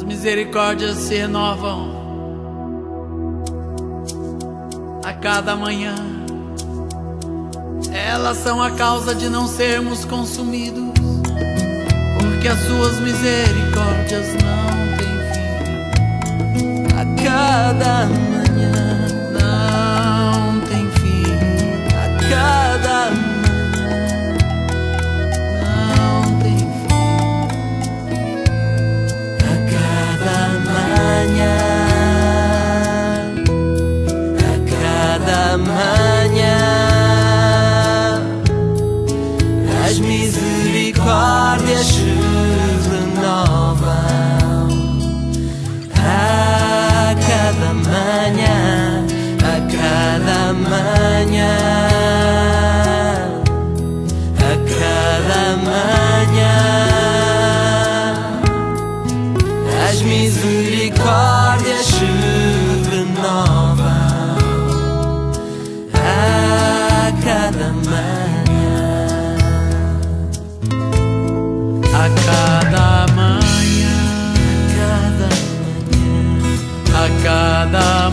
misericórdias se renovam a cada manhã. Elas são a causa de não sermos consumidos, porque as suas misericórdias não têm fim. A cada manhã não tem fim. A cada manhã não tem fim. A cada manhã, a cada manhã, as misericórdias se renovam. A cada manhã, a cada manhã, a cada manhã, as misericórdias se renovam. A cada manhã, a cada manhã, a cada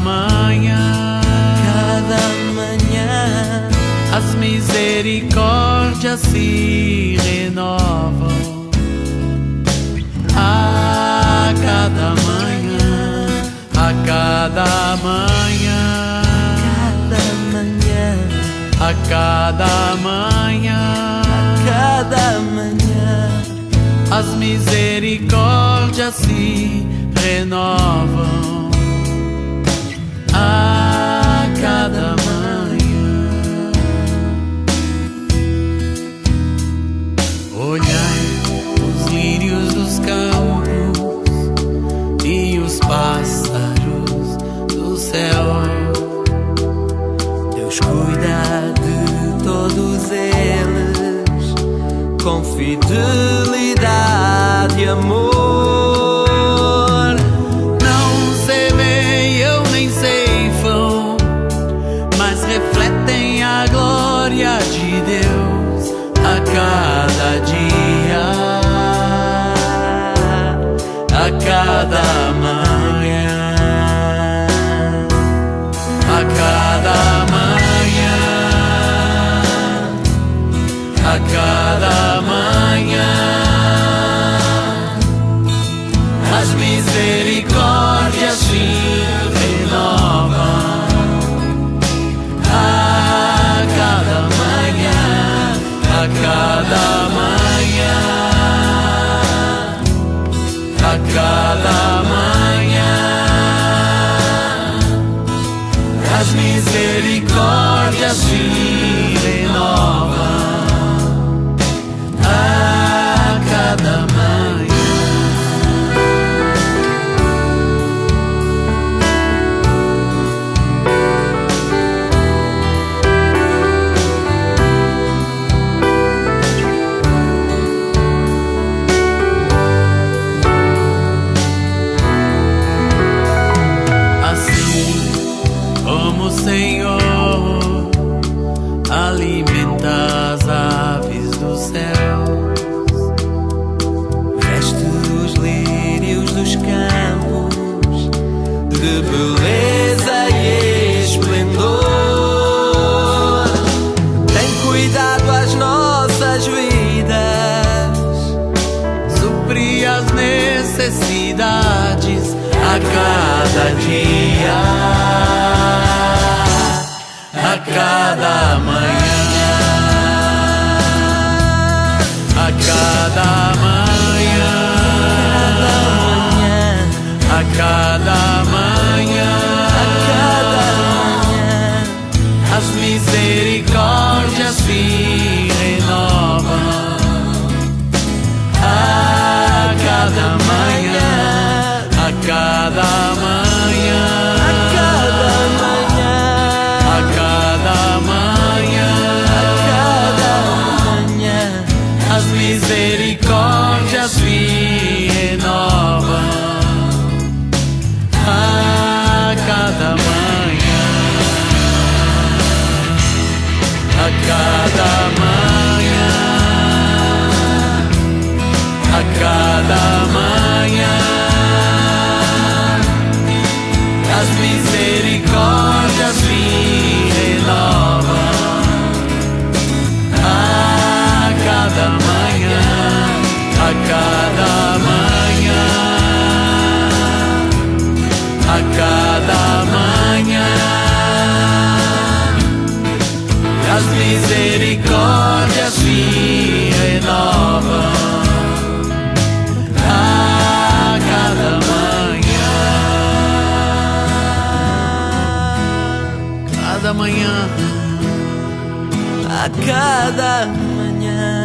manhã, as misericórdias se renovam. A cada manhã, a cada manhã, a cada manhã, as misericórdias se renovam. A cada manhã, olhai os lírios dos campos e os pássaros do céu. Deus cuida de todos eles com fidelidade e amor. Não semeiam nem ceifam, mas refletem a glória de Deus a cada dia, a cada manhã, a cada manhã, a cada manhã, as misericórdias se renovam. A cada manhã, a cada manhã, a cada manhã, as misericórdias se renovam. A cada manhã. Senhor, alimenta as aves do céu, veste os lírios dos campos de beleza e esplendor. Tem cuidado as nossas vidas, supri as necessidades a cada dia, a cada manhã, a cada manhã, a cada manhã, as misericórdias se renovam. A cada manhã, a cada manhã, as misericórdias se renovam. A cada manhã, a cada manhã, a cada manhã, misericórdias me renovam a cada manhã, a cada manhã, a cada manhã. As misericórdias me renovam a cada manhã. Cada manhã, a cada manhã.